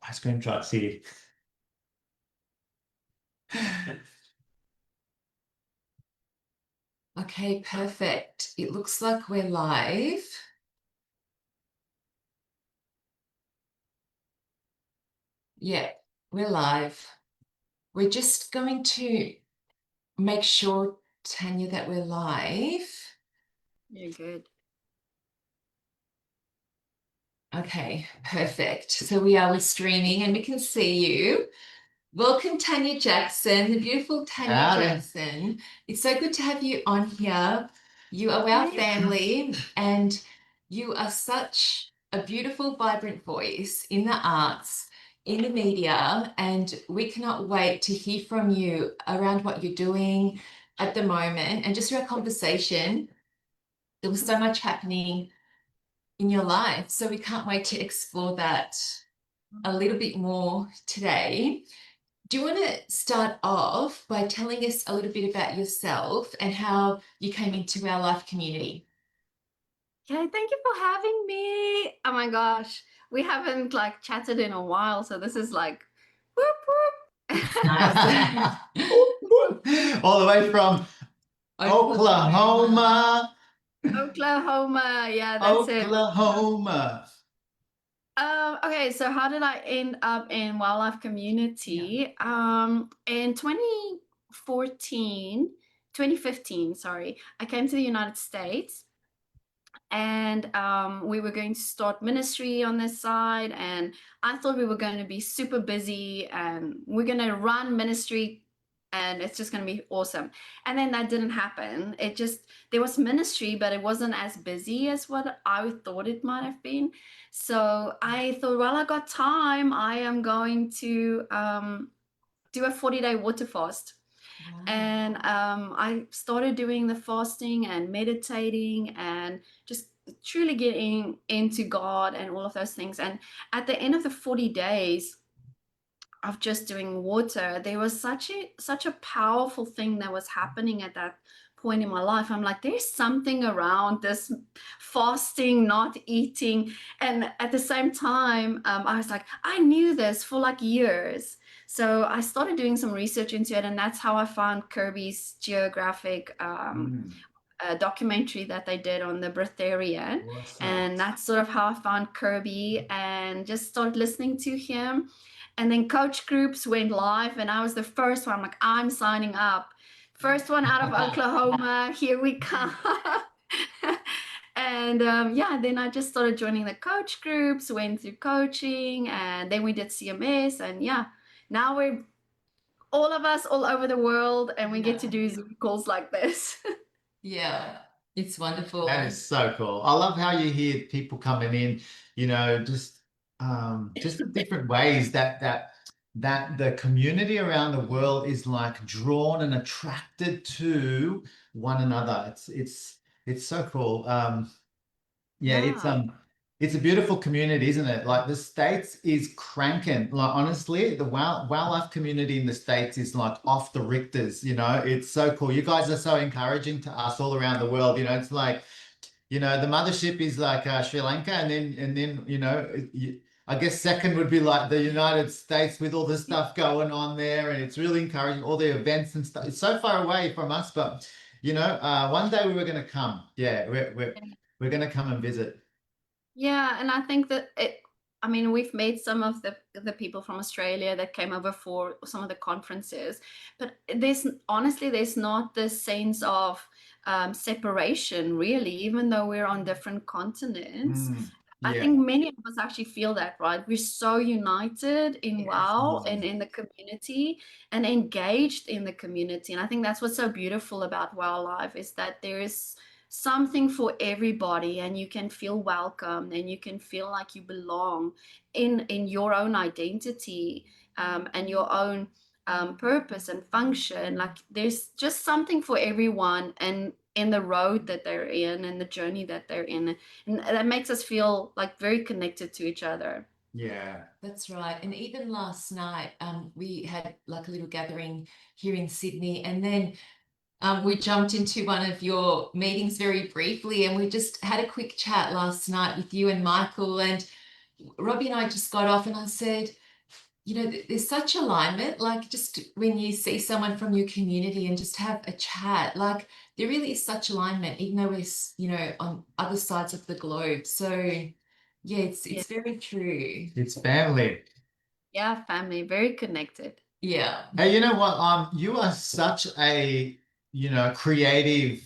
ice cream trucks here. Okay, perfect. It looks like we're live. Yeah, we're live. We're just going to make sure, TanYah, that we're live. You're good. Okay, perfect. So we're streaming and we can see you. Welcome, TanYah Jackson, the beautiful TanYah Jackson. It's so good to have you on here. You are our family, and you are such a beautiful, vibrant voice in the arts, in the media, and we cannot wait to hear from you around what you're doing at the moment. And just through our conversation, there was so much happening in your life. So we can't wait to explore that a little bit more today. Do you want to start off by telling us a little bit about yourself and how you came into our life community? Okay, thank you for having me. Oh my gosh, we haven't like chatted in a while, so this is like whoop whoop. Nice. All the way from Oklahoma. Oklahoma, yeah, that's it. Oklahoma. Okay, so how did I end up in wildlife community? In 2015, sorry, I came to the United States, and we were going to start ministry on this side, and I thought we were going to be super busy and we're going to run ministry and it's just going to be awesome. And then that didn't happen. There was ministry, but it wasn't as busy as what I thought it might have been. So I thought, well, I got time, I am going to do a 40-day water fast. Wow. And I started doing the fasting and meditating and just truly getting into God and all of those things. And at the end of the 40 days of just doing water, there was such a powerful thing that was happening at that point in my life. I'm like, there's something around this fasting, not eating. And at the same time, I was like, I knew this for like years. So I started doing some research into it, and that's how I found Kirby's Geographic documentary that they did on the breatharian. Awesome. And that's sort of how I found Kirby and just started listening to him. And then coach groups went live, and I was the first one. I'm like, I'm signing up. First one out of Oklahoma. Here we come. And yeah, then I just started joining the coach groups, went through coaching, and then we did CMS. And yeah, now we're all of us all over the world, and we get to do Zoom calls like this. Yeah, it's wonderful. That is so cool. I love how you hear people coming in, just in different ways that the community around the world is like drawn and attracted to one another. It's so cool. It's a beautiful community, isn't it? Like the States is cranking. Like honestly, the wildlife community in the States is like off the Richters, It's so cool. You guys are so encouraging to us all around the world. It's like, the mothership is like Sri Lanka, and then I guess second would be like the United States with all the stuff going on there, and it's really encouraging, all the events and stuff. It's so far away from us, but one day we were going to come. Yeah, we're going to come and visit. Yeah, and I think that I mean, we've met some of the people from Australia that came over for some of the conferences, but there's not this sense of separation really, even though we're on different continents. I think many of us actually feel that, right? We're so united in WOW and in the community and engaged in the community. And I think that's what's so beautiful about WOW Life, is that there is something for everybody, and you can feel welcome and you can feel like you belong in your own identity, and your own purpose and function. Like there's just something for everyone, and in the road that they're in and the journey that they're in, and that makes us feel like very connected to each other. Yeah, that's right. And even last night, we had like a little gathering here in Sydney, and then we jumped into one of your meetings very briefly, and we just had a quick chat last night with you and Michael, and Robbie and I just got off, and I said, you know, there's such alignment, like just when you see someone from your community and just have a chat, like there really is such alignment, even though we're, you know, on other sides of the globe. So yeah, it's very true. It's family. Yeah, family, very connected. Yeah. Hey, you know what? You are such a, creative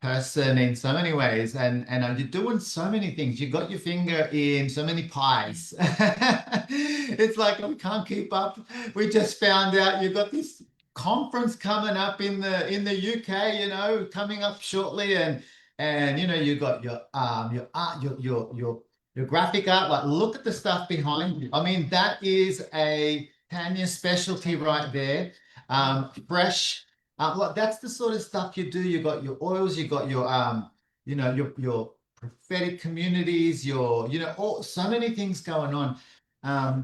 person in so many ways, and you're doing so many things. You got your finger in so many pies. It's like we can't keep up. We just found out you've got this conference coming up in the UK, coming up shortly, and you got your art, your graphic art. Like, look at the stuff behind you. I mean, that is a TanYah specialty right there. Fresh. Look, that's the sort of stuff you do. You got your oils, you got your your prophetic communities, all so many things going on.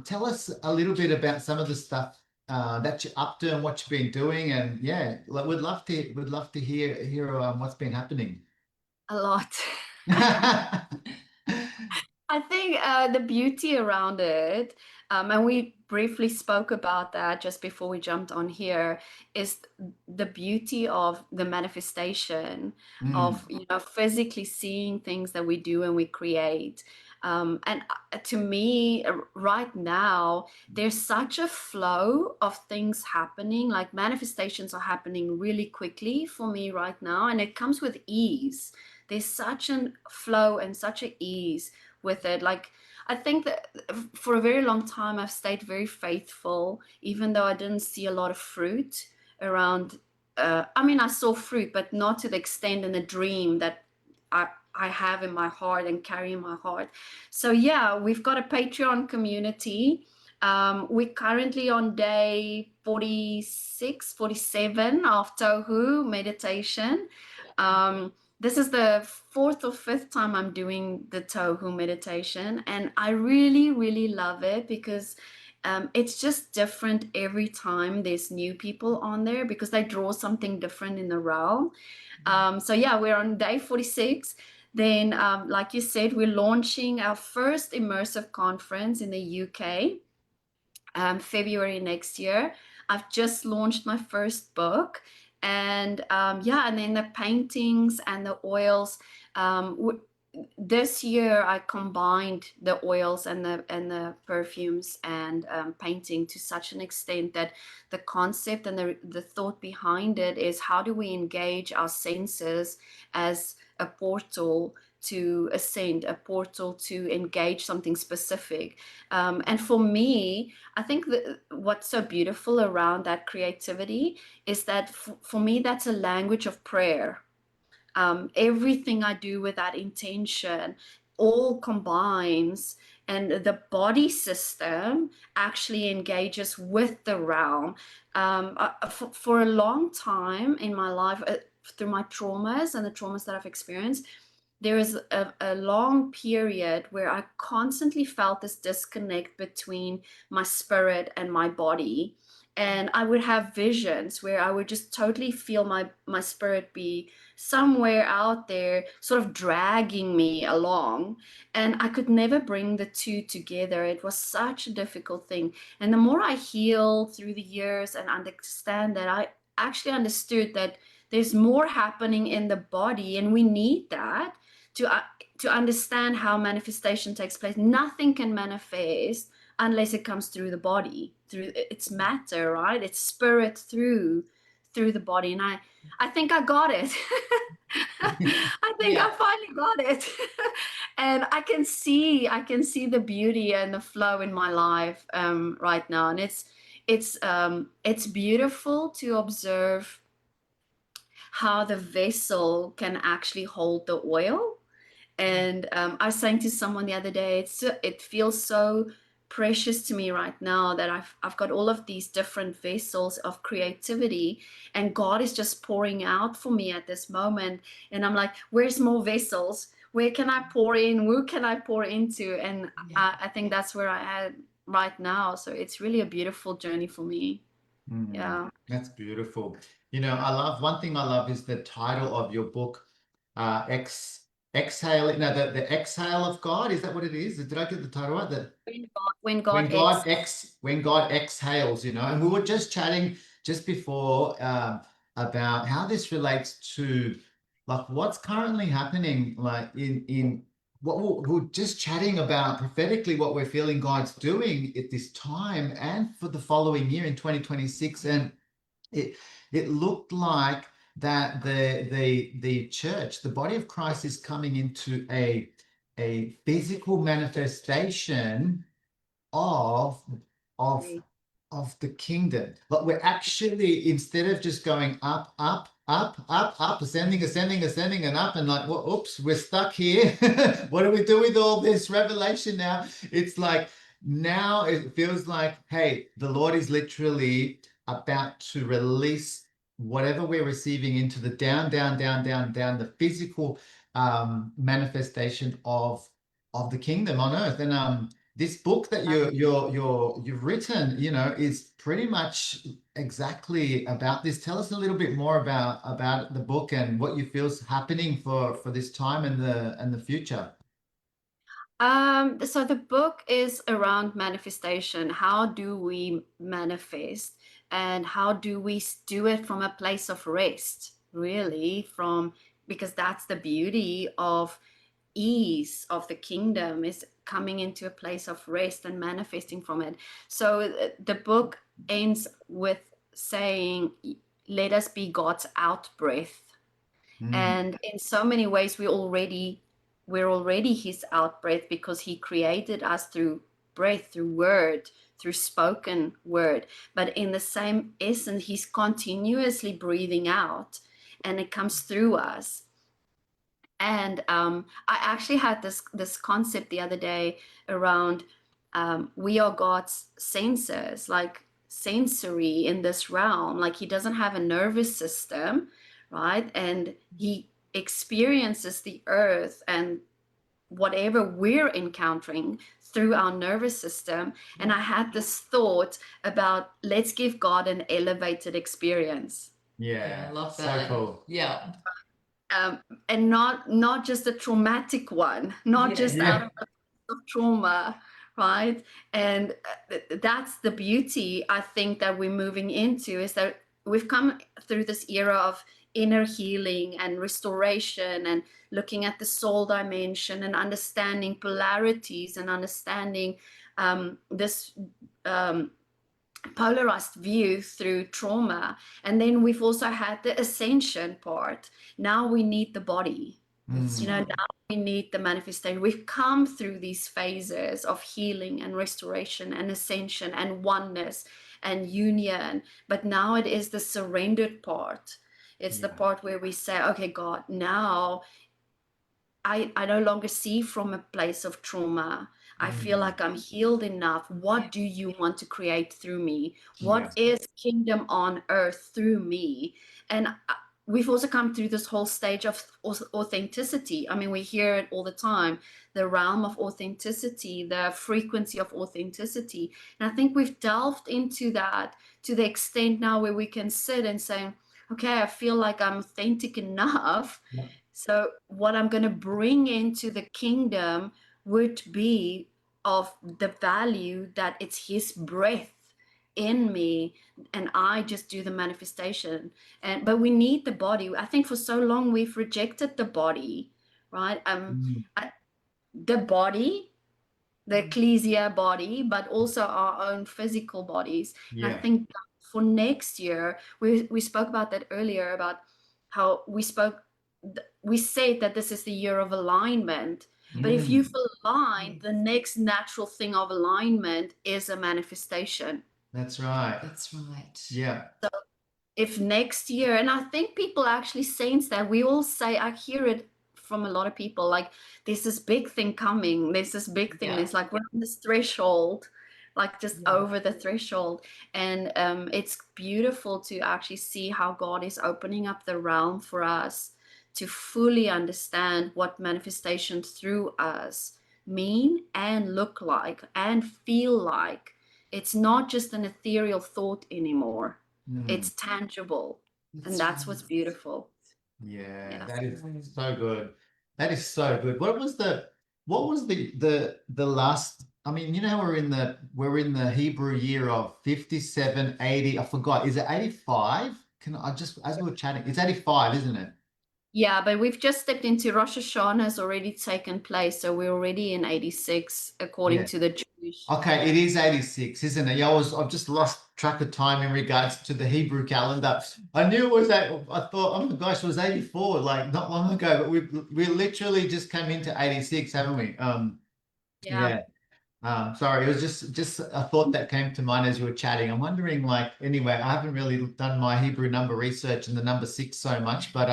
Tell us a little bit about some of the stuff that you're up to and what you've been doing, and yeah, like, we'd love to hear what's been happening. A lot. I think the beauty around it, and we briefly spoke about that just before we jumped on here, is the beauty of the manifestation of, Mm. physically seeing things that we do and we create. And to me, right now, there's such a flow of things happening, like manifestations are happening really quickly for me right now, and it comes with ease. There's such a flow and such an ease with it. Like, I think that for a very long time I've stayed very faithful, even though I didn't see a lot of fruit around. I mean, I saw fruit, but not to the extent and the dream that I have in my heart and carry in my heart. So yeah, we've got a Patreon community. We're currently on day 46, 47 of Tohu meditation. This is the fourth or fifth time I'm doing the Tohu meditation, and I really, really love it because it's just different every time there's new people on there because they draw something different in the realm. So yeah, we're on day 46. Then, like you said, we're launching our first immersive conference in the UK, February next year. I've just launched my first book, and yeah, and then the paintings and the oils. This year, I combined the oils and the perfumes and painting to such an extent that the concept and the thought behind it is how do we engage our senses as a portal to ascend, a portal to engage something specific. And for me, I think that what's so beautiful around that creativity is that for me, that's a language of prayer. Everything I do with that intention all combines, and the body system actually engages with the realm. For a long time in my life, through my traumas and the traumas that I've experienced, there was a long period where I constantly felt this disconnect between my spirit and my body. And I would have visions where I would just totally feel my spirit be somewhere out there, sort of dragging me along. And I could never bring the two together. It was such a difficult thing. And the more I healed through the years and understand that, I actually understood that there's more happening in the body, and we need that to understand how manifestation takes place. Nothing can manifest unless it comes through the body, through its matter, right? It's spirit through the body. And I think I got it. I think I finally got it. And I can see the beauty and the flow in my life right now. And it's beautiful to observe how the vessel can actually hold the oil. And I was saying to someone the other day, it feels so precious to me right now that I've got all of these different vessels of creativity, and God is just pouring out for me at this moment. And I'm like, where's more vessels? Where can I pour in? Who can I pour into? And I think that's where I am right now. So it's really a beautiful journey for me. Yeah. That's beautiful. I love one thing I love is the title of your book, exhale, no, the exhale of God, is that what it is? Did I get the title right? The when God when God exhales, you know. And we were just chatting just before about how this relates to like what's currently happening, like in what we're just chatting about prophetically what we're feeling God's doing at this time and for the following year in 2026. And it looked like that the church, the body of Christ, is coming into a physical manifestation of of of the kingdom. But we're actually, instead of just going up, up, up, up, up, ascending, ascending, ascending, and up, and like, well, oops, we're stuck here. What do we do with all this revelation now? It's like now it feels like, hey, the Lord is literally about to release whatever we're receiving into the down, down, down, down, down, the physical manifestation of the kingdom on earth. And this book that you've written, you know, is pretty much exactly about this. Tell us a little bit more about the book and what you feel's happening for this time and the future. So the book is around manifestation. How do we manifest, and how do we do it from a place of rest, really, because that's the beauty of ease of the kingdom, is coming into a place of rest and manifesting from it. So the book ends with saying, let us be God's out breath. And in so many ways we're already his out breath, because he created us through breath, through word, through spoken word. But in the same essence, he's continuously breathing out, and it comes through us. And I actually had this concept the other day around we are God's sensors, like sensory in this realm. Like he doesn't have a nervous system, right? And he experiences the earth and whatever we're encountering through our nervous system. And I had this thought about, let's give God an elevated experience. Yeah, I love so that. cool. Yeah. And not just a traumatic one, not just out of trauma, right? And that's the beauty, I think, that we're moving into, is that we've come through this era of inner healing and restoration, and looking at the soul dimension and understanding polarities and understanding this polarized view through trauma. And then we've also had the ascension part. Now we need the body. You know, now we need the manifestation. We've come through these phases of healing and restoration and ascension and oneness and union. But now it is the surrendered part. It's the part where we say, okay, God, now I no longer see from a place of trauma. I feel like I'm healed enough. What do you want to create through me? What is kingdom on earth through me? And we've also come through this whole stage of authenticity. I mean, we hear it all the time, the realm of authenticity, the frequency of authenticity. And I think we've delved into that to the extent now where we can sit and say, okay, I feel like I'm authentic enough. So what I'm going to bring into the kingdom would be of the value that it's his breath in me, and I just do the manifestation. But we need the body. I think for so long we've rejected the body, right? The body, the Ecclesia body, but also our own physical bodies. And I think for next year, we spoke about that earlier, about how we said that this is the year of alignment. But if you've aligned, the next natural thing of alignment is a manifestation. That's right. That's right. Yeah. So if next year, and I think people actually sense that, we all say, I hear it from a lot of people, like, there's this big thing coming, there's this big thing. It's like we're on this threshold, like just over the threshold. And it's beautiful to actually see how God is opening up the realm for us to fully understand what manifestation through us mean and look like and feel like. It's not just an ethereal thought anymore. It's tangible. And that's what's beautiful. Yeah, that is so good. That is so good. What was the last, I mean, you know, we're in the Hebrew year of 57, 80. I forgot. Is it 85? As we were chatting, it's 85, isn't it? Yeah, but we've just stepped into Rosh Hashanah has already taken place, so we're already in 86 according Yeah. to the Jewish. Okay, it is 86, isn't it? Yeah, I've just lost track of time in regards to the Hebrew calendar. I knew it was that. I thought, oh my gosh, it was 84, like not long ago, but we literally just came into 86, haven't we? Yeah. Yeah. Sorry, it was just a thought that came to mind as you were chatting. I'm wondering, like, anyway, I haven't really done my Hebrew number research and the number six so much, but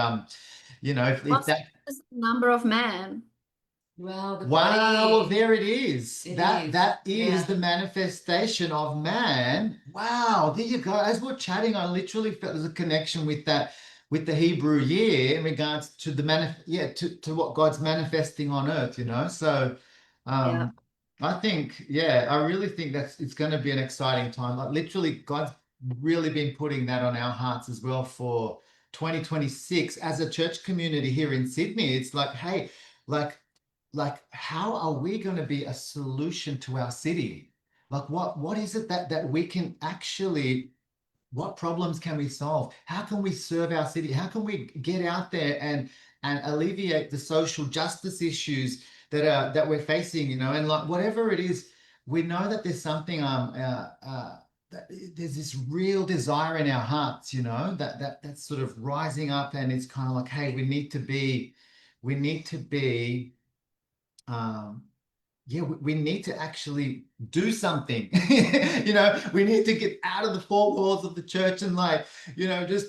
if What's that. the number of man? Well, the Wow, well, body, there it is. it That is. that is the manifestation of man. Wow, there you go. As we're chatting, I literally felt there's a connection with that, with the Hebrew year in regards to to what God's manifesting on earth, you know. So Yeah. I think, yeah, I really think it's going to be an exciting time. Like literally, God's really been putting that on our hearts as well for 2026 as a church community here in Sydney. It's like, hey, like how are we going to be a solution to our city? Like what is it that we can actually, what problems can we solve? How can we serve our city? How can we get out there and alleviate the social justice issues that we're facing, you know? And like whatever it is, we know that there's something that there's this real desire in our hearts, you know, that's sort of rising up, and it's kind of like, hey, we need to be um yeah, we need to actually do something. We need to get out of the four walls of the church and, like, just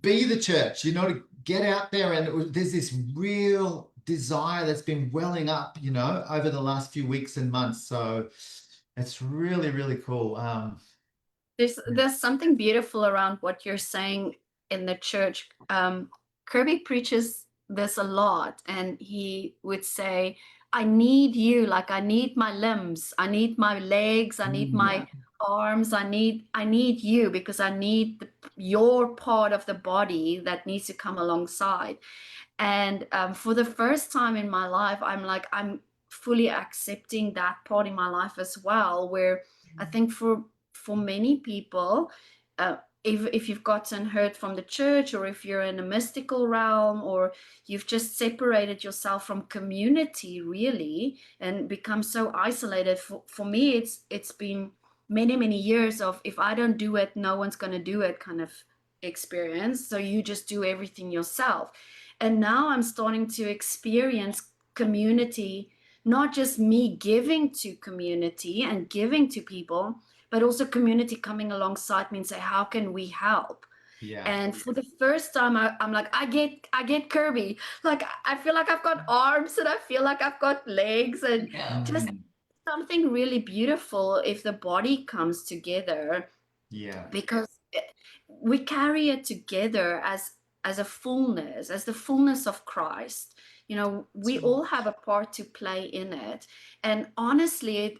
be the church, to get out there. And there's this real desire that's been welling up, over the last few weeks and months. So it's really, really cool. There's something beautiful around what you're saying in the church. Kirby preaches this a lot, and he would say, I need you, like I need my limbs, I need my legs, I need my arms, I need you, because I need your part of the body that needs to come alongside. And for the first time in my life, I'm fully accepting that part in my life as well, where I think for many people, if you've gotten hurt from the church, or if you're in a mystical realm, or you've just separated yourself from community really and become so isolated, for me it's been many, many years of, if I don't do it, no one's going to do it kind of experience. So you just do everything yourself. And now I'm starting to experience community, not just me giving to community and giving to people, but also community coming alongside me and say, how can we help? Yeah. And for the first time, I'm like, I get Kirby. Like, I feel like I've got arms, and I feel like I've got legs, and Yeah. just something really beautiful if the body comes together, Yeah. because we carry it together as a fullness, as the fullness of Christ. We all have a part to play in it. And honestly,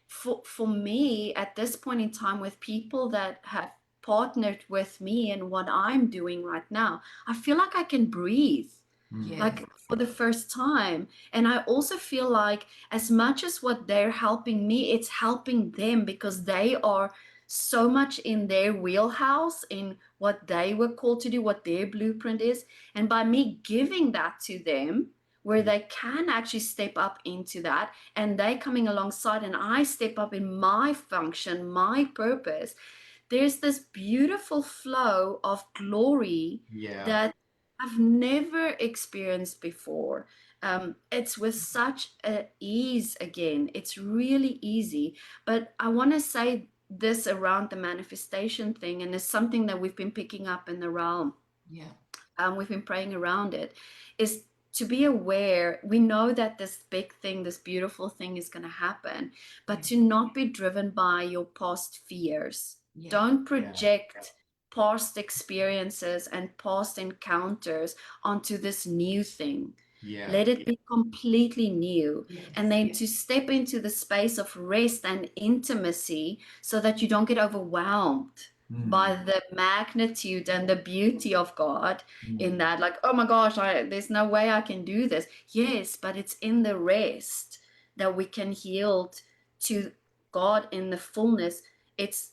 for me at this point in time, with people that have partnered with me in what I'm doing right now, I feel like I can breathe, like for the first time. And I also feel like, as much as what they're helping me, it's helping them, because they are so much in their wheelhouse, in what they were called to do, what their blueprint is. And by me giving that to them, where they can actually step up into that, and they coming alongside, and I step up in my function, my purpose, there's this beautiful flow of glory Yeah. that I've never experienced before. It's with such a ease again. It's really easy. But I want to say this around the manifestation thing, and it's something that we've been picking up in the realm. We've been praying around it, is to be aware. We know that this big thing, this beautiful thing is going to happen, but to not be driven by your past fears. Don't project past experiences and past encounters onto this new thing. Let it be completely new. And then to step into the space of rest and intimacy, so that you don't get overwhelmed by the magnitude and the beauty of God in Mm. that, like, oh my gosh, there's no way I can do this. Yes, but it's in the rest that we can yield to God in the fullness. It's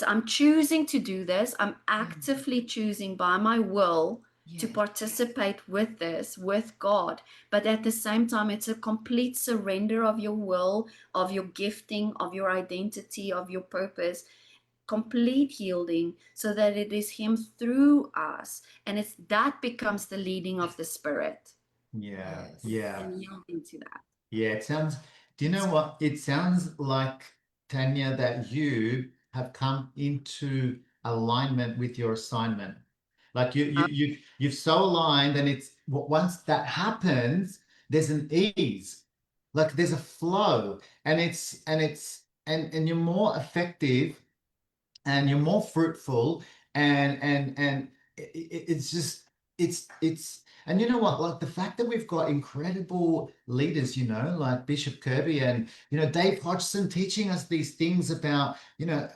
I'm choosing to do this. I'm actively choosing by my will to Yes. participate with this, with God. But at the same time, it's a complete surrender of your will, of your gifting, of your identity, of your purpose, complete yielding, so that it is Him through us. And it's that becomes the leading of the Spirit. Yeah, Yes. yeah. And yielding to that. Yeah, it sounds, do you know what? It sounds like, TanYah, that you have come into alignment with your assignment. Like you've so aligned, and it's once that happens, there's an ease, like there's a flow, and and you're more effective, and you're more fruitful, and it's just it's and you know what, like the fact that we've got incredible leaders, like Bishop Kirby and Dave Hodgson, teaching us these things about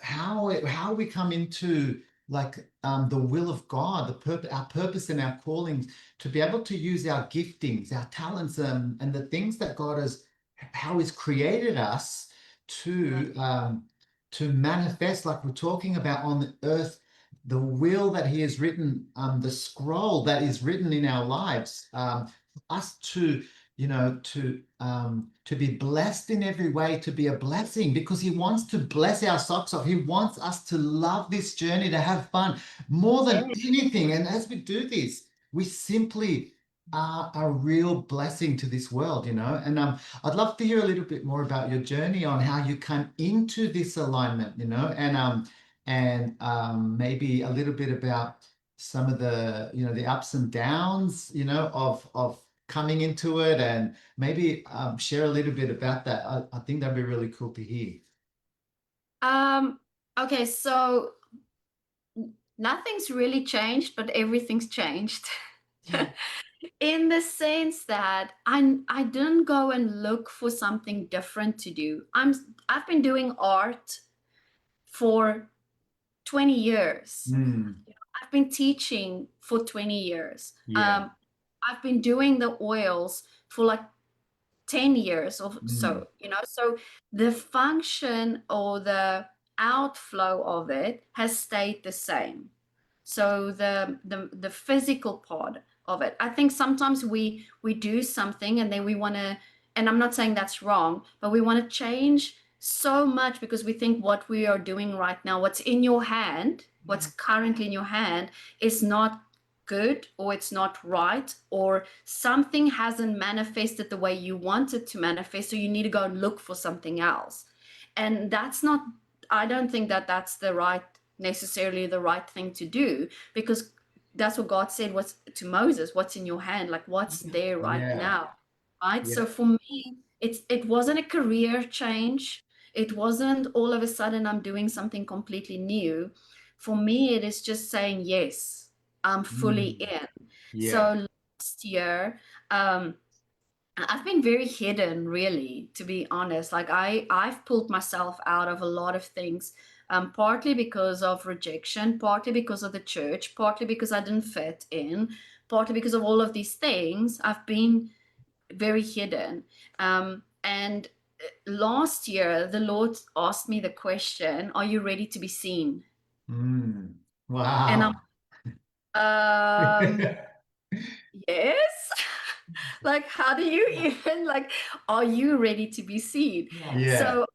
how we come into like the will of God, our purpose and our callings, to be able to use our giftings, our talents, and the things that God has, how He's created us to manifest, like we're talking about on the earth, the will that He has written, the scroll that is written in our lives, us to, to be blessed in every way, to be a blessing, because He wants to bless our socks off. He wants us to love this journey, to have fun more than anything. And as we do this, we simply are a real blessing to this world, and I'd love to hear a little bit more about your journey on how you come into this alignment, and maybe a little bit about some of the, the ups and downs, of coming into it, and maybe share a little bit about that. I think that'd be really cool to hear. Okay, so nothing's really changed, but everything's changed. Yeah. In the sense that I didn't go and look for something different to do. I've been doing art for 20 years. Mm, I've been teaching for 20 years. yeah. I've been doing the oils for like 10 years or Mm, so, so the function or the outflow of it has stayed the same. So the physical part of it, I think sometimes we do something and then we want to, and I'm not saying that's wrong, but we want to change so much because we think what we are doing right now, what's in your hand, what's currently in your hand, is not good, or it's not right, or something hasn't manifested the way you want it to manifest, so you need to go and look for something else. And that's not, I don't think that that's necessarily the right thing to do, because that's what God said was to Moses, what's in your hand, like what's there right yeah. now, right? Yeah. So for me, it wasn't a career change. It wasn't all of a sudden I'm doing something completely new. For me, it is just saying, yes, I'm fully Mm, in. yeah. So last year, I've been very hidden, really, to be honest. Like I've pulled myself out of a lot of things, partly because of rejection, partly because of the church, partly because I didn't fit in, partly because of all of these things. I've been very hidden. And last year, the Lord asked me the question, "Are you ready to be seen?" Mm, And wow. I'm, yes. Like, how do you even, like, are you ready to be seen? Yeah. Yeah. So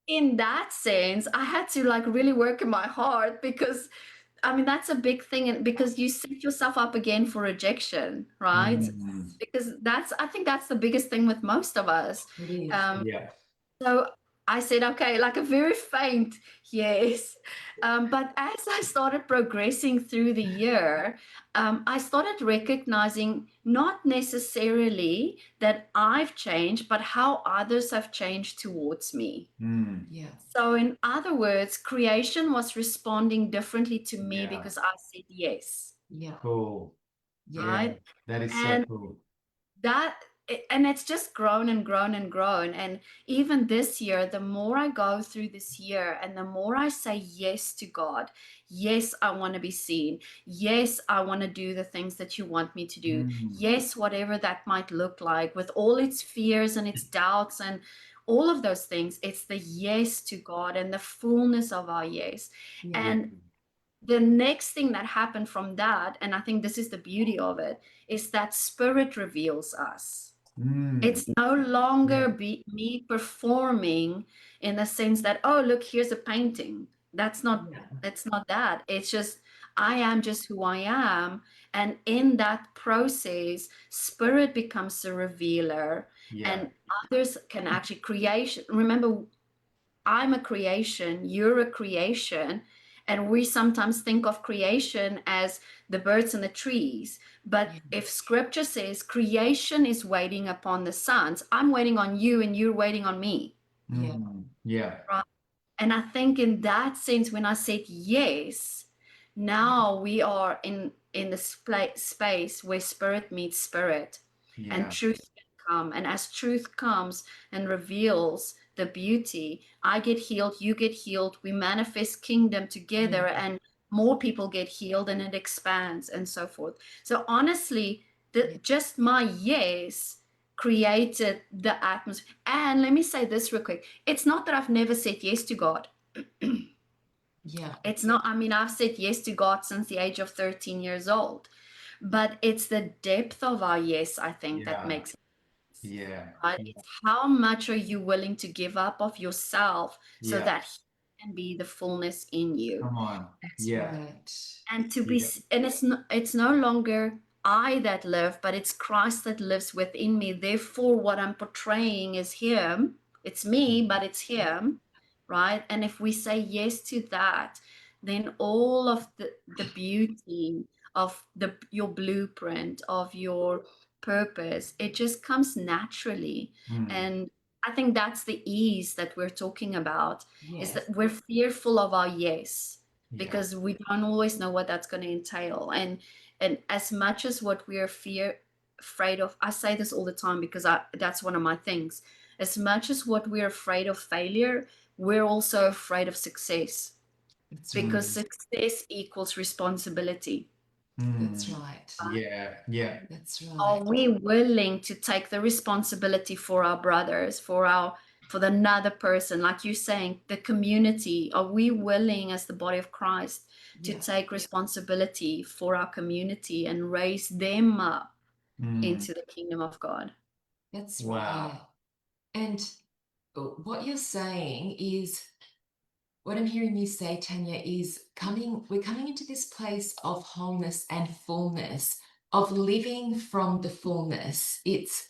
in that sense, I had to like really work in my heart, because I mean that's a big thing, and because you set yourself up again for rejection, right? Mm, Because I think that's the biggest thing with most of us. It is. yeah. So I said, okay, like a very faint yes. But as I started progressing through the year, I started recognizing not necessarily that I've changed, but how others have changed towards me. Mm, Yeah. So, in other words, creation was responding differently to me yeah. because I said yes, Yeah. Cool. Yeah. Yeah. right? That is so And cool. that and it's just grown and grown and grown. And even this year, the more I go through this year and the more I say yes to God, yes, I want to be seen. Yes, I want to do the things that you want me to do. Mm. Yes, whatever that might look like, with all its fears and its doubts and all of those things, it's the yes to God and the fullness of our yes. Yeah. And the next thing that happened from that, and I think this is the beauty of it, is that Spirit reveals us. Mm. It's no longer me performing in the sense that, oh, look, here's a painting. That's not, it's not that. It's just, I am just who I am. And in that process, Spirit becomes a revealer, Yeah. and others can actually creation. Remember, I'm a creation, you're a creation. And we sometimes think of creation as the birds and the trees. But if scripture says creation is waiting upon the sons, I'm waiting on you and you're waiting on me. Yeah. Right? And I think in that sense, when I said yes, now we are in this space where spirit meets spirit, and truth can come. And as truth comes and reveals the beauty, I get healed, you get healed, we manifest kingdom together, and more people get healed, and it expands and so forth. So honestly, just my yes created the atmosphere. And let me say this real quick. It's not that I've never said yes to God. Yeah. It's not, I mean, I've said yes to God since the age of 13 years old. But it's the depth of our yes, I think, that makes it. Yeah. Right? It's how much are you willing to give up of yourself so Yeah. that He can be the fullness in you. Come on. That's Yeah. right. And to be, and it's no longer I that live, but it's Christ that lives within me. Therefore, what I'm portraying is Him. It's me, but it's Him, right? And if we say yes to that, then all of the beauty of your blueprint, of your purpose, it just comes naturally. And I think that's the ease that we're talking about, is that we're fearful of our yes, because we don't always know what that's going to entail. And as much as what we're afraid of, I say this all the time because that's one of my things. As much as what we're afraid of failure, we're also afraid of success, because success equals responsibility. That's right. Yeah. Yeah. That's Are right. we willing to take the responsibility for our brothers, for another person, like you're saying, the community? Are we willing, as the body of Christ, to take responsibility for our community and raise them up into the kingdom of God? That's Wow. right. And what you're saying is, what I'm hearing you say, TanYah, is we're coming into this place of wholeness and fullness, of living from the fullness. It's,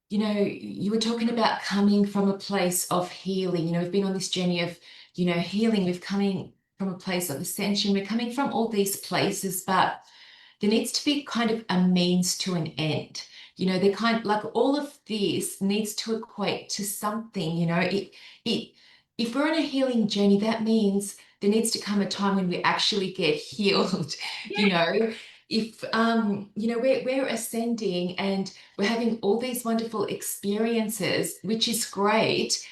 you were talking about coming from a place of healing. We've been on this journey of, healing. We're coming from a place of ascension. We're coming from all these places, but there needs to be kind of a means to an end. They kind of like, all of this needs to equate to something. If we're on a healing journey, that means there needs to come a time when we actually get healed. If we're ascending and we're having all these wonderful experiences, which is great.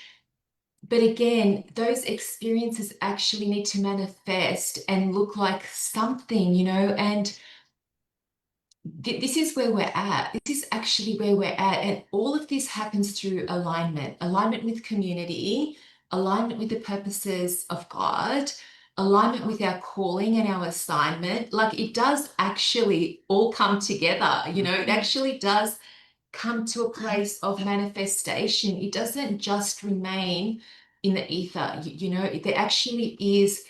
But again, those experiences actually need to manifest and look like something, and this is where we're at. This is actually where we're at. And all of this happens through alignment with community, alignment with the purposes of God, alignment with our calling and our assignment. Like, it does actually all come together, it actually does come to a place of manifestation. It doesn't just remain in the ether, there actually is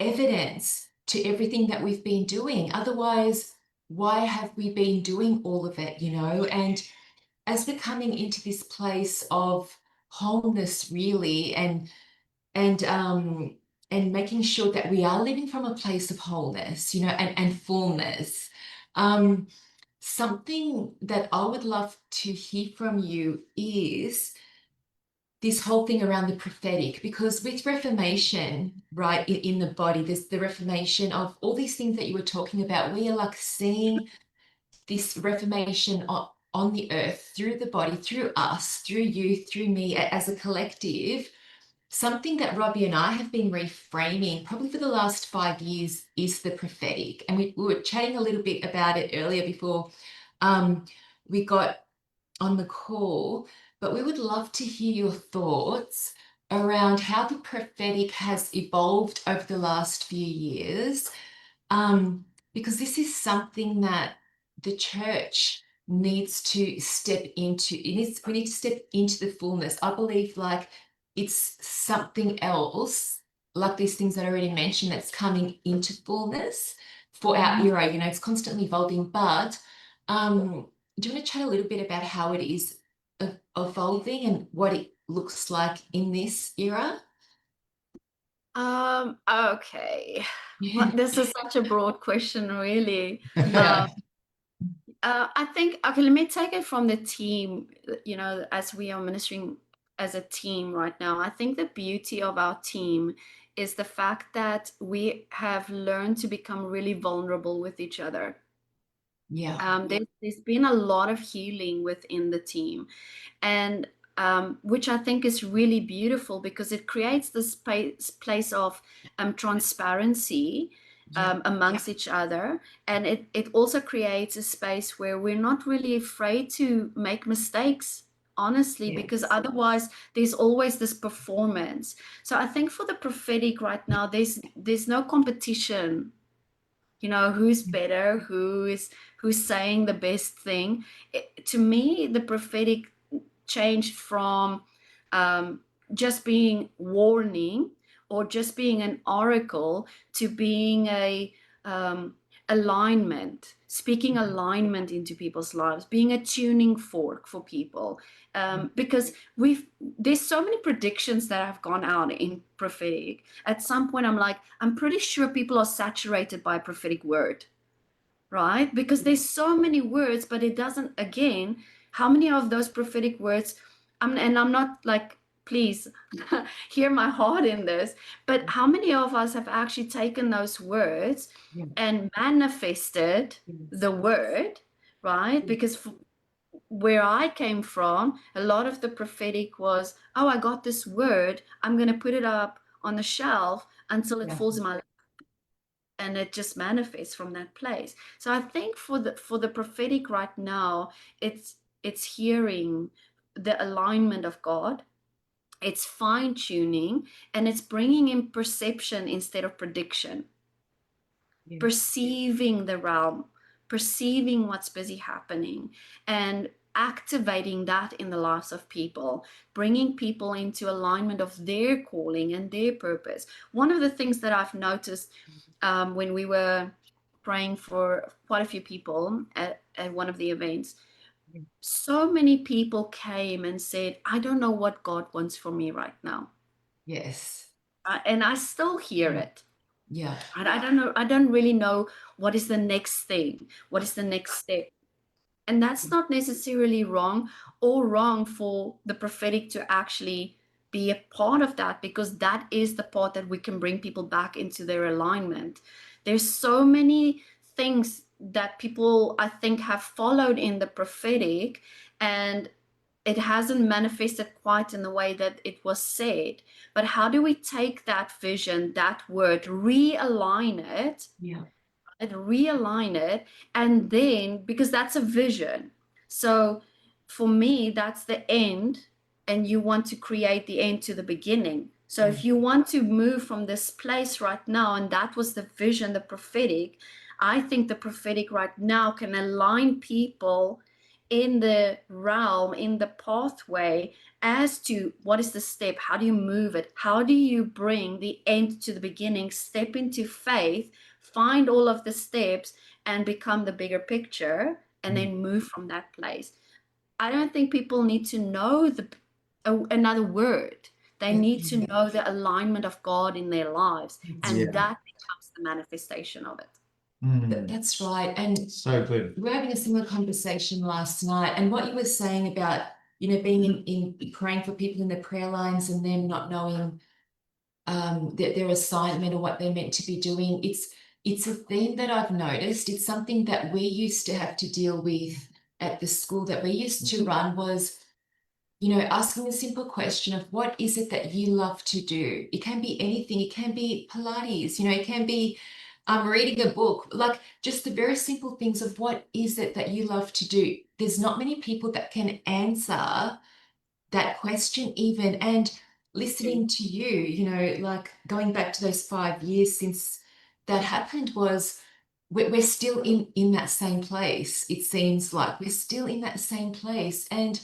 evidence to everything that we've been doing. Otherwise, why have we been doing all of it, And as we're coming into this place of wholeness, really, and making sure that we are living from a place of wholeness, and fullness. Something that I would love to hear from you is this whole thing around the prophetic, because with reformation, right, in the body, there's the reformation of all these things that you were talking about. We are like seeing this reformation on the earth, through the body, through us, through you, through me as a collective. Something that Robbie and I have been reframing probably for the last 5 years is the prophetic. And we were chatting a little bit about it earlier before we got on the call, but we would love to hear your thoughts around how the prophetic has evolved over the last few years, because this is something that the church needs to step into. We need to step into the fullness. I believe like it's something else, like these things that I already mentioned, that's coming into fullness for our era. You know, it's constantly evolving, but do you want to chat a little bit about how it is evolving and what it looks like in this era? Okay. Well, this is such a broad question, really. Yeah. I think, okay, let me take it from the team, you know, as we are ministering as a team right now. I think the beauty of our team is the fact that we have learned to become really vulnerable with each other. Yeah. There's been a lot of healing within the team, and which I think is really beautiful because it creates this place of transparency amongst each other. And it also creates a space where we're not really afraid to make mistakes, honestly, because otherwise there's always this performance. So I think for the prophetic right now, there's no competition, you know, who's better, who's saying the best thing. To me, the prophetic changed from just being warning or just being an oracle to being a alignment, speaking alignment into people's lives, being a tuning fork for people. Because there's so many predictions that have gone out in prophetic. At some point, I'm pretty sure people are saturated by a prophetic word, right? Because there's so many words, but it doesn't, again, how many of those prophetic words, and I'm not like, please hear my heart in this, but how many of us have actually taken those words and manifested the word, right? Because where I came from, a lot of the prophetic was, oh, I got this word, I'm going to put it up on the shelf until it falls in my lap, and it just manifests from that place. So I think for the prophetic right now, it's hearing the alignment of God, it's fine tuning, and it's bringing in perception instead of prediction. Perceiving the realm, perceiving what's busy happening, and activating that in the lives of people, bringing people into alignment of their calling and their purpose. One of the things that I've noticed when we were praying for quite a few people at one of the events, so many people came and said, I don't know what God wants for me right now. Yes. And I still hear it. Yeah. I don't know. I don't really know what is the next thing. What is the next step? And that's not necessarily wrong or wrong for the prophetic to actually be a part of that, because that is the part that we can bring people back into their alignment. There's so many things that people, I think, have followed in the prophetic, and it hasn't manifested quite in the way that it was said. But how do we take that vision, that word, realign it, and then, because that's a vision. So for me, that's the end, and you want to create the end to the beginning. So if you want to move from this place right now, and that was the vision, the prophetic, I think the prophetic right now can align people in the realm, in the pathway, as to what is the step, how do you move it, how do you bring the end to the beginning, step into faith, find all of the steps, and become the bigger picture, and then move from that place. I don't think people need to know another word. They need to know the alignment of God in their lives, and that becomes the manifestation of it. That's right. And So good. we were having a similar conversation last night, and what you were saying about, you know, being in praying for people in the prayer lines and them not knowing their assignment or what they're meant to be doing. It's a theme that I've noticed. It's something that we used to have to deal with at the school that we used to run was, you know, asking a simple question of what is it that you love to do? It can be anything. It can be Pilates, you know, it can be reading a book, like just the very simple things of what is it that you love to do. There's not many people that can answer that question even, and listening to you, you know, like going back to those 5 years since that happened was we're still in that same place. It seems like we're still in that same place. And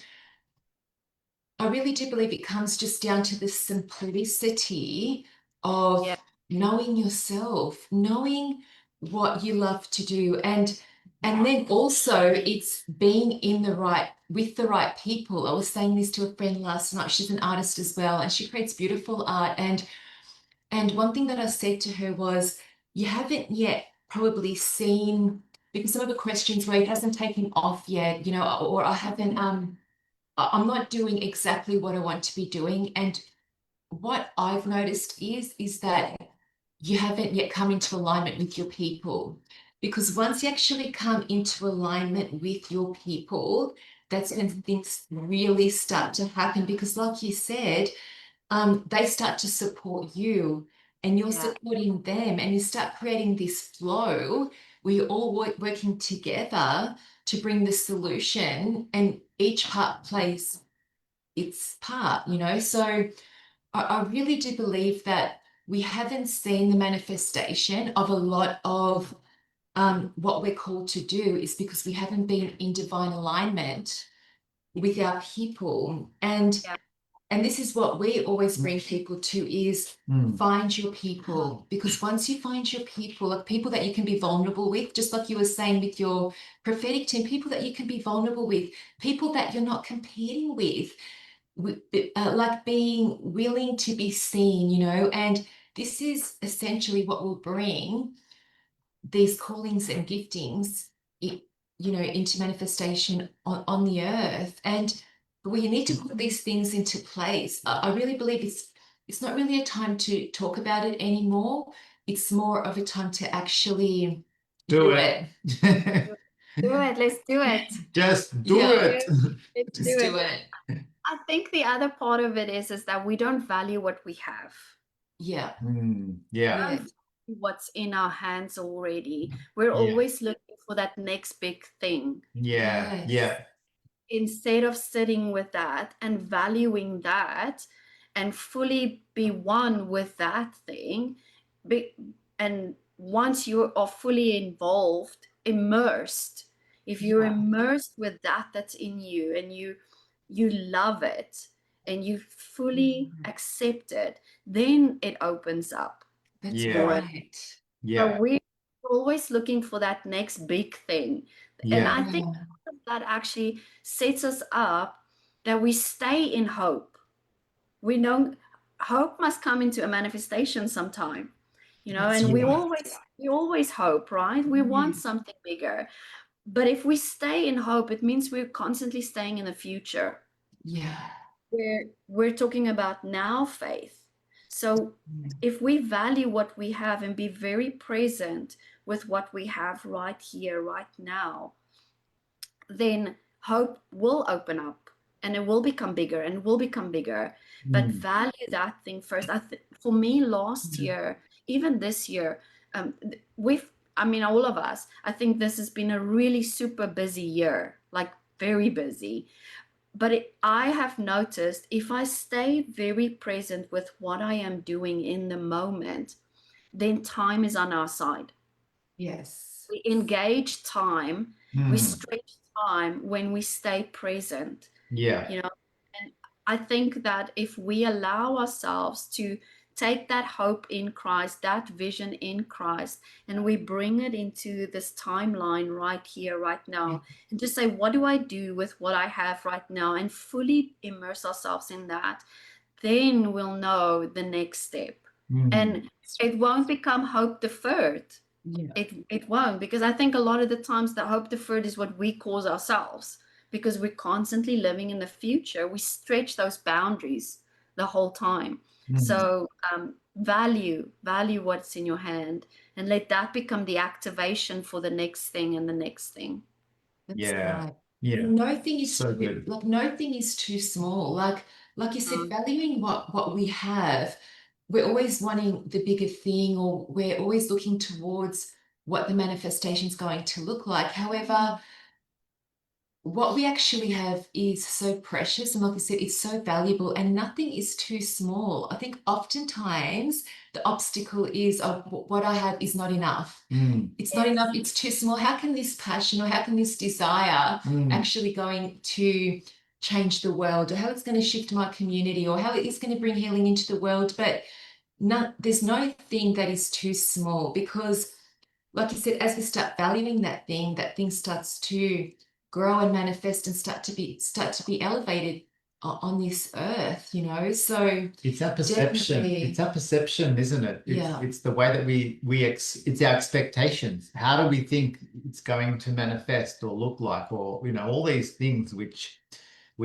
I really do believe it comes just down to the simplicity of knowing yourself, knowing what you love to do, and then also it's being in the right with the right people. I was saying this to a friend last night. She's an artist as well, and she creates beautiful art. And one thing that I said to her was, you haven't yet probably seen, because some of the questions where it hasn't taken off yet, you know, or I haven't I'm not doing exactly what I want to be doing. And what I've noticed is that you haven't yet come into alignment with your people. Because once you actually come into alignment with your people, that's when things really start to happen. Because like you said, they start to support you and you're supporting them, and you start creating this flow where you're all working together to bring the solution, and each part plays its part, you know. So I really do believe that we haven't seen the manifestation of a lot of what we're called to do is because we haven't been in divine alignment with our people. And this is what we always bring people to is find your people, because once you find your people, like people that you can be vulnerable with, just like you were saying with your prophetic team, people that you can be vulnerable with, people that you're not competing with, like being willing to be seen, you know. And this is essentially what will bring these callings and giftings, you know, into manifestation on the earth. And we need to put these things into place. I really believe it's not really a time to talk about it anymore. It's more of a time to actually do it. Do it. Let's do it. Just do it. Let's Just do it. I think the other part of it is that we don't value what we have. Yeah. Yeah. We don't value what's in our hands already. We're always looking for that next big thing. Yeah. Yeah. Instead of sitting with that and valuing that and fully be one with that thing, and once you are fully involved, immersed, if you're immersed with that that's in you, and you love it and you fully accept it, then it opens up. That's right. So we're always looking for that next big thing. And I think that actually sets us up that we stay in hope. We know hope must come into a manifestation sometime, you know. That's and we right. always hope, right? We want something bigger. But if we stay in hope, it means we're constantly staying in the future. Yeah. We're talking about now faith. So if we value what we have and be very present with what we have right here, right now, then hope will open up and it will become bigger and will become bigger. But value that thing first. For me, last year, even this year, all of us, I think this has been a really super busy year, like very busy. But I have noticed if I stay very present with what I am doing in the moment, then time is on our side. Yes. We engage time, we stretch time when we stay present. Yeah. You know, and I think that if we allow ourselves to take that hope in Christ, that vision in Christ, and we bring it into this timeline right here, right now, and just say, what do I do with what I have right now, and fully immerse ourselves in that, then we'll know the next step. And it won't become hope deferred. It won't, because I think a lot of the times the hope deferred is what we cause ourselves, because we're constantly living in the future. We stretch those boundaries the whole time. So value what's in your hand, and let that become the activation for the next thing and the next thing. That's right. Yeah. no thing is So too, good. like no thing is too small. Like you said, valuing what we have, we're always wanting the bigger thing, or we're always looking towards what the manifestation is going to look like. However, what we actually have is so precious, and like I said, it's so valuable, and nothing is too small. I think oftentimes the obstacle is, oh, what I have is not enough. It's not enough, it's too small. How can this passion or how can this desire actually going to change the world, or how it's going to shift my community, or how it is going to bring healing into the world? But there's no thing that is too small, because like you said, as we start valuing that thing starts to grow and manifest and start to be elevated on this earth, you know. So it's our perception. definitely. It's our perception, isn't it? Yeah. It's the way that it's our expectations. How do we think it's going to manifest or look like, or all these things which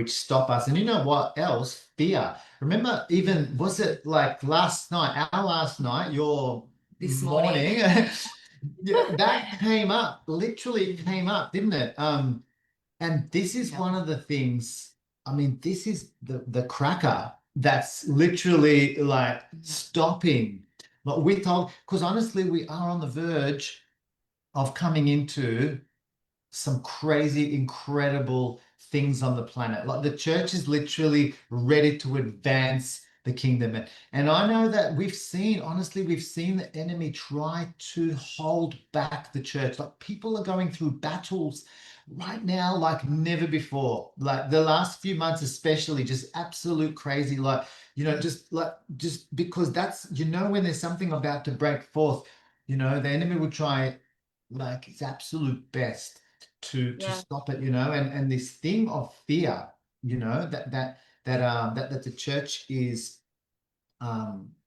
stop us. And you know what else? Fear. Remember, even was it like last night, our last night, your This morning, yeah, that came up, literally came up, didn't it? And this is one of the things, I mean, this is the cracker that's literally like stopping. But we thought, because honestly, we are on the verge of coming into some crazy, incredible things on the planet. Like the church is literally ready to advance the kingdom. And I know that honestly, we've seen the enemy try to hold back the church. Like people are going through battles right now like never before. Like the last few months, especially, just absolute crazy. Like, just because that's, when there's something about to break forth, the enemy will try like his absolute best to stop it, and this thing of fear, that the church is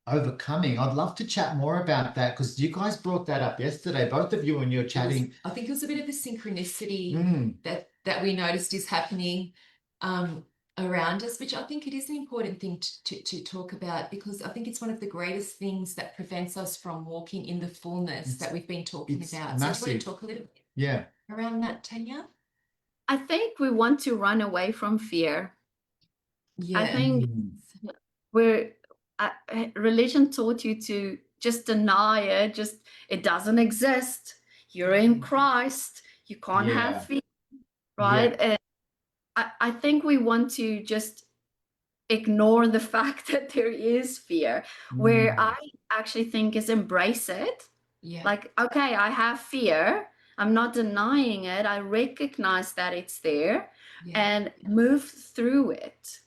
overcoming. I'd love to chat more about that, because you guys brought that up yesterday, both of you, when you're chatting. I think it was a bit of a synchronicity that we noticed is happening around us, which I think it is an important thing to talk about, because I think it's one of the greatest things that prevents us from walking in the fullness that we've been talking about. Massive. So do you want to talk a little bit around that, TanYah? I think we want to run away from fear. Yeah. I think religion taught you to just deny it, it doesn't exist. You're in Christ. You can't have fear, right? And I think we want to just ignore the fact that there is fear, where I actually think is embrace it. Like, okay, I have fear. I'm not denying it. I recognize that it's there and move through it.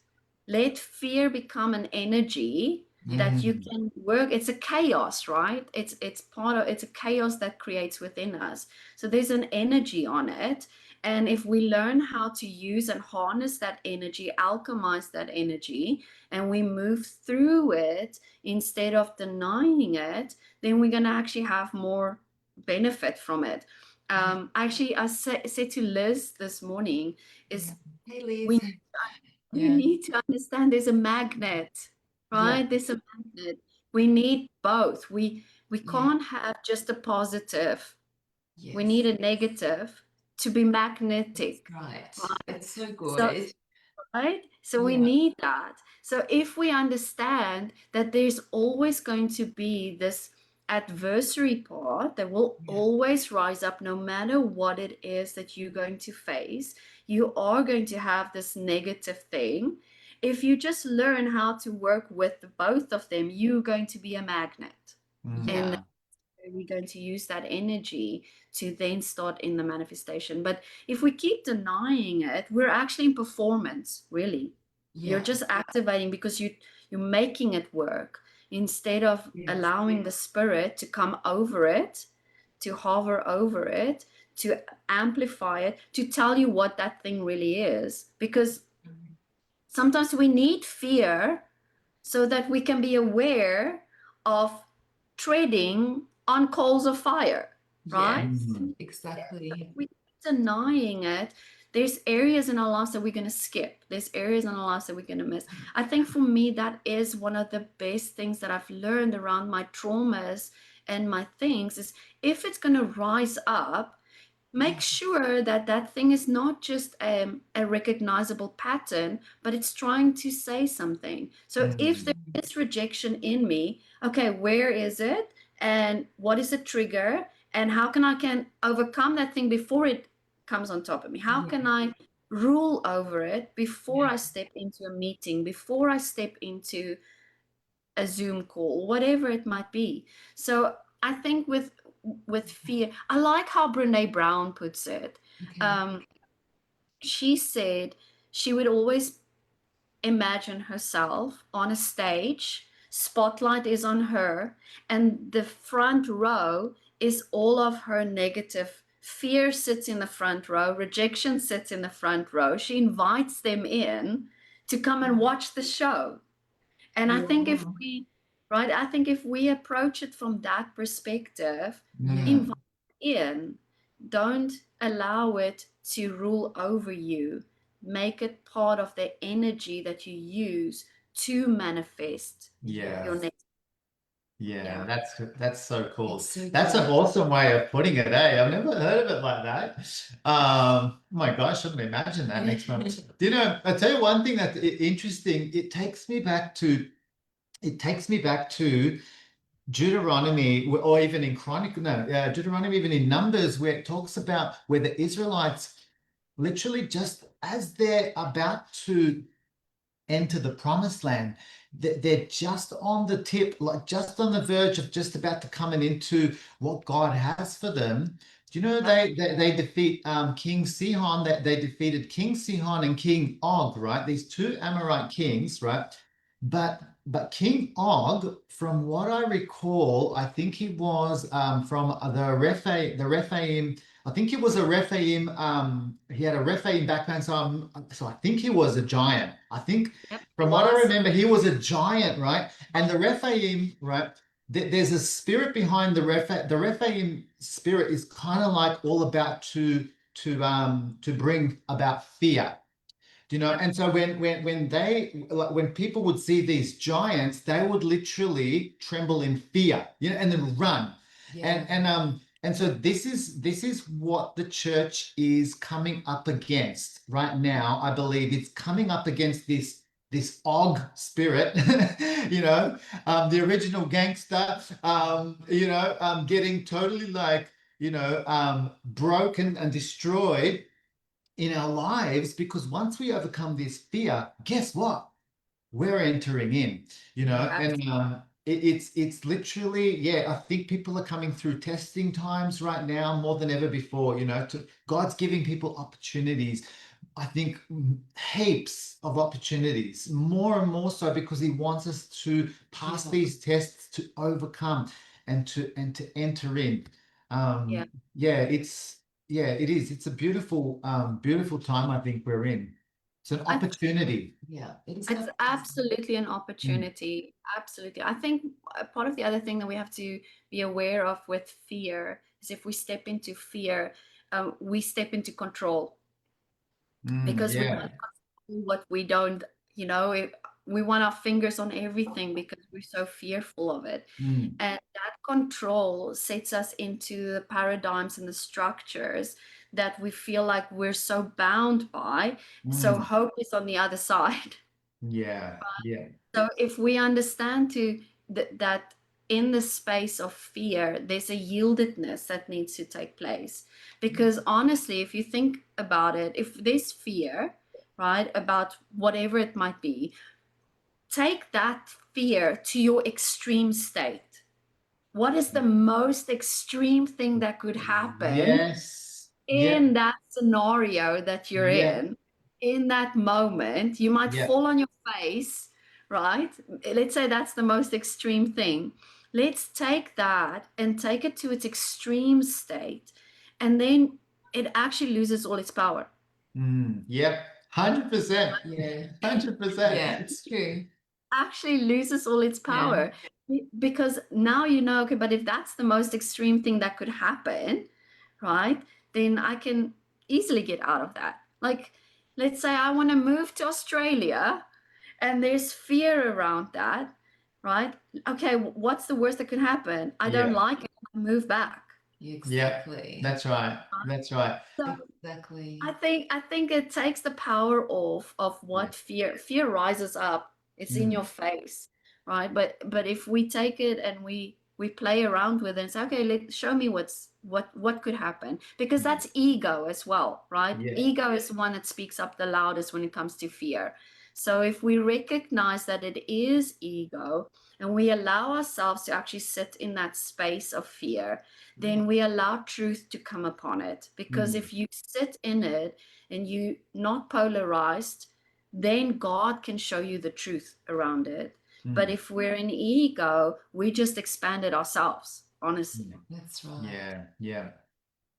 Let fear become an energy that you can work. It's a chaos, right? It's a chaos that creates within us. So there's an energy on it. And if we learn how to use and harness that energy, alchemize that energy, and we move through it instead of denying it, then we're going to actually have more benefit from it. Actually, I said to Liz this morning, hey Liz, we need to understand there's a magnet, right? There's a magnet. We need both. We can't have just a positive. We need a negative to be magnetic. Right. It's so good. So we need that. So if we understand that there's always going to be this adversary part that will always rise up, no matter what it is that you're going to face, you are going to have this negative thing. If you just learn how to work with both of them, you're going to be a magnet. And we're going to use that energy to then start in the manifestation. But if we keep denying it, we're actually in performance, really. You're just activating because you're making it work instead of allowing the spirit to come over it, to hover over it, to amplify it, to tell you what that thing really is. Because sometimes we need fear so that we can be aware of treading on coals of fire, right? Exactly. We keep denying it. There's areas in our lives that we're going to skip. There's areas in our lives that we're going to miss. I think for me, that is one of the best things that I've learned around my traumas and my things is if it's going to rise up, make sure that that thing is not just a recognizable pattern, but it's trying to say something. So if there is rejection in me, okay, where is it? And what is the trigger? And how can overcome that thing before it comes on top of me? How can I rule over it before I step into a meeting, before I step into a Zoom call, whatever it might be? So I think with fear, I like how Brene Brown puts it. She said she would always imagine herself on a stage, spotlight is on her, and the front row is all of her negative. Fear sits in the front row, rejection sits in the front row. She invites them in to come and watch the show. And I think if we, right, I think if we approach it from that perspective, invite in, don't allow it to rule over you. Make it part of the energy that you use to manifest your next. Yeah, that's so cool. So That's an cool. awesome way of putting it, eh? I've never heard of it like that. My gosh, I can imagine that next month. Do you know, I'll tell you one thing that's interesting. It takes me back to Deuteronomy, or even in Deuteronomy, even in Numbers, where it talks about where the Israelites literally, just as they're about to enter the promised land, they're just on the tip, like just on the verge of just about to coming into what God has for them. Do you know they defeat King Sihon, that they defeated King Sihon and King Og, right? These two Amorite kings, right? But King Og, from what I recall, I think he was from the Rephaim. I think he was a Rephaim. He had a Rephaim background, so I think he was a giant. I think from what I remember, he was a giant, right? And the Rephaim, right? There's a spirit behind the Rephaim. The Rephaim spirit is kind of like all about to bring about fear. Do you know? And so when people would see these giants, they would literally tremble in fear, and then run. And so this is what the church is coming up against right now. I believe it's coming up against this Og spirit, the original gangster, getting totally broken and destroyed in our lives, because once we overcome this fear, guess what? We're entering in, and it's literally, I think people are coming through testing times right now more than ever before. God's giving people opportunities. I think heaps of opportunities, more and more so, because He wants us to pass these tests, to overcome, and to enter in. It is. It's a beautiful, beautiful time I think we're in. It's an opportunity. It's absolutely an opportunity. Absolutely. I think part of the other thing that we have to be aware of with fear is if we step into fear, we step into control, because we want to control what we don't, we want our fingers on everything because we're so fearful of it. And that control sets us into the paradigms and the structures that we feel like we're so bound by. So hope is on the other side. So if we understand that in the space of fear, there's a yieldedness that needs to take place. Because honestly, if you think about it, if there's fear, right, about whatever it might be, take that fear to your extreme state. What is the most extreme thing that could happen in that scenario that you're in that moment? You might fall on your face, right? Let's say that's the most extreme thing. Let's take that and take it to its extreme state, and then it actually loses all its power. 100%. 100%. It's true. Actually loses all its power, because now okay, but if that's the most extreme thing that could happen, right, then I can easily get out of that. Like, let's say I want to move to Australia and there's fear around that, right? Okay, what's the worst that could happen? I don't like it, I move back. Exactly. That's right. That's right. So Exactly. I think it takes the power off of what fear rises up. It's in your face, right? But if we take it and we play around with it and say, okay, show me what could happen, because that's ego as well, right? Yeah. Ego is the one that speaks up the loudest when it comes to fear. So if we recognize that it is ego and we allow ourselves to actually sit in that space of fear, then we allow truth to come upon it. Because if you sit in it and you not polarized, then God can show you the truth around it. But if we're in ego, we just expand it ourselves, honestly. That's right. Yeah, yeah.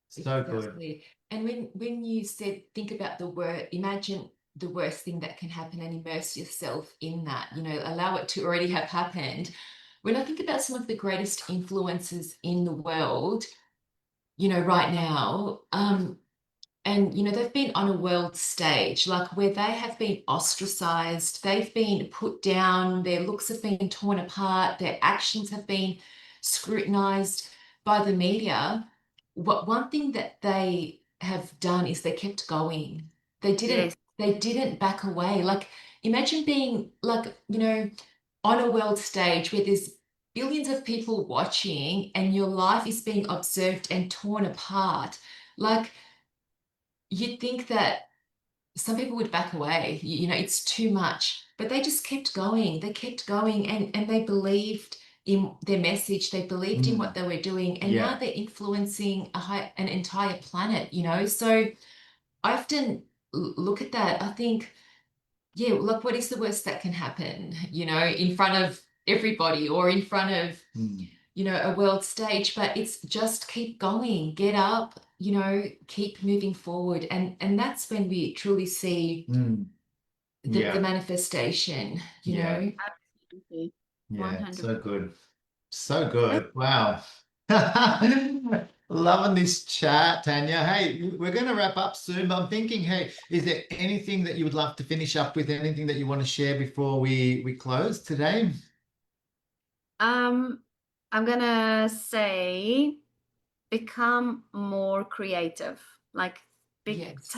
So good. Exactly. And when you said think about the word, imagine the worst thing that can happen and immerse yourself in that, you know, allow it to already have happened. When I think about some of the greatest influences in the world, you know, right now, and you know, they've been on a world stage, like where they have been ostracized, they've been put down, their looks have been torn apart, their actions have been scrutinized by the media. What one thing that they have done is they kept going. They didn't Yes. they didn't back away. Like imagine being like, you know, on a world stage where there's billions of people watching and your life is being observed and torn apart. Like you'd think that some people would back away, you know, it's too much, but they just kept going. They kept going and they believed in their message. They believed in what they were doing. And now they're influencing an entire planet, you know? So I often look at that. I think, yeah, look, what is the worst that can happen, you know, in front of everybody or in front of, you know, a world stage? But it's just keep going, get up, you know, keep moving forward. And that's when we truly see the manifestation, you know. Absolutely. Yeah, 100%. so good. So good. Wow. Loving this chat, Tanya. Hey, we're going to wrap up soon, but I'm thinking, hey, is there anything that you would love to finish up with? Anything that you want to share before we close today? I'm gonna say become more creative. Like Yes,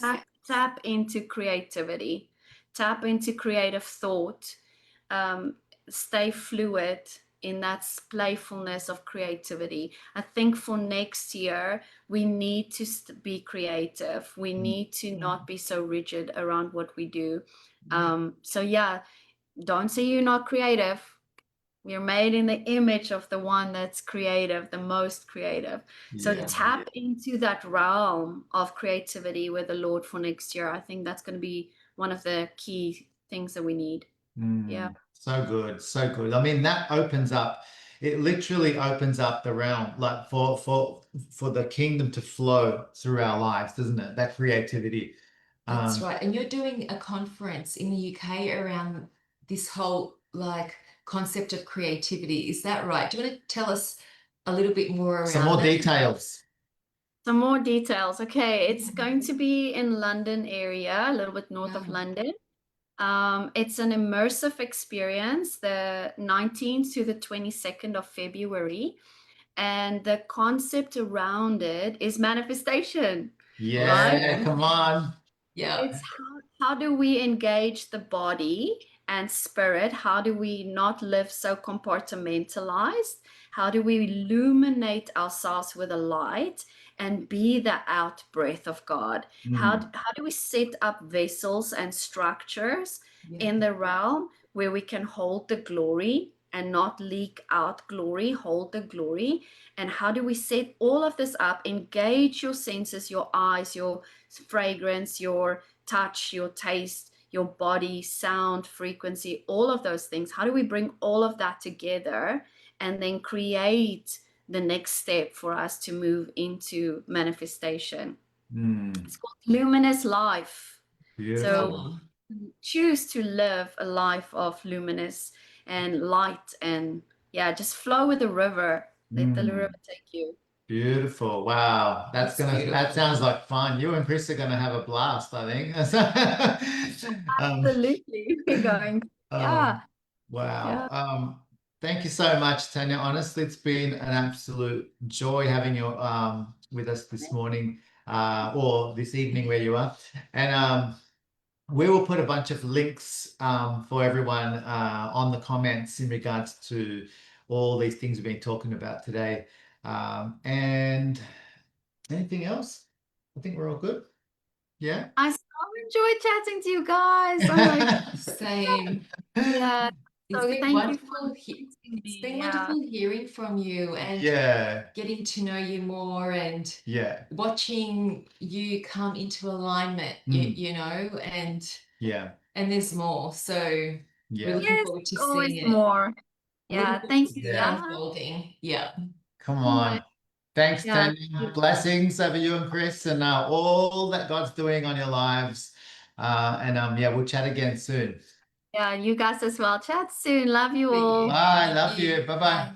tap into creativity, tap into creative thought, stay fluid in that playfulness of creativity. I think for next year, we need to be creative. We need to not be so rigid around what we do. So yeah, don't say you're not creative. We're made in the image of the one that's creative, the most creative. So Yeah. tap into that realm of creativity with the Lord for next year. I think that's going to be one of the key things that we need. Yeah. So good, so good. I mean, that opens up, it literally opens up the realm, like for the kingdom to flow through our lives, doesn't it? That creativity. that's right. And you're doing a conference in the UK around this whole like concept of creativity. Is that right? Do you want to tell us a little bit more Some around more that? details. Some more details. Okay, it's going to be in London area, a little bit north of London. It's an immersive experience, the 19th to the 22nd of February. And the concept around it is manifestation, right? Yeah, come on. Yeah. It's how do we engage the body and spirit? How do we not live so compartmentalized? How do we illuminate ourselves with a light and be the out breath of God? How do we set up vessels and structures in the realm where we can hold the glory and not leak out glory, hold the glory? And how do we set all of this up? Engage your senses, your eyes, your fragrance, your touch, your taste, your body, sound, frequency, all of those things. How do we bring all of that together and then create the next step for us to move into manifestation? It's called Luminous Life. Beautiful. So choose to live a life of luminous and light and yeah, just flow with the river. Let the river take you. Beautiful. Wow. That's That beautiful. sounds like fun. You and Chris are gonna have a blast, I think. Um, Absolutely. We're going. Yeah. wow. Yeah. Thank you so much, TanYah. Honestly, it's been an absolute joy having you with us this morning or this evening where you are. And we will put a bunch of links for everyone on the comments in regards to all these things we've been talking about today. And anything else? I think we're all good. Yeah. I so enjoyed chatting to you guys. Oh my Same. yeah. It's So been thank you wonderful. for listening to It's me. been Yeah. wonderful hearing from you and Yeah. getting to know you more and Yeah. watching you come into alignment, you know, and Yeah. there's more. So Yeah. we're looking Yes, forward to always seeing it. more. Looking Yeah. forward Thank to you, see it Yeah. Sarah. unfolding. Yeah. Come Oh my on. Thanks, yeah. TanYah. Blessings over you and Chris and all that God's doing on your lives. And yeah, we'll chat again soon. Yeah, you guys as well. Chat soon. Love you See all. you. Bye. Thank Love you. you. Bye-bye. Bye.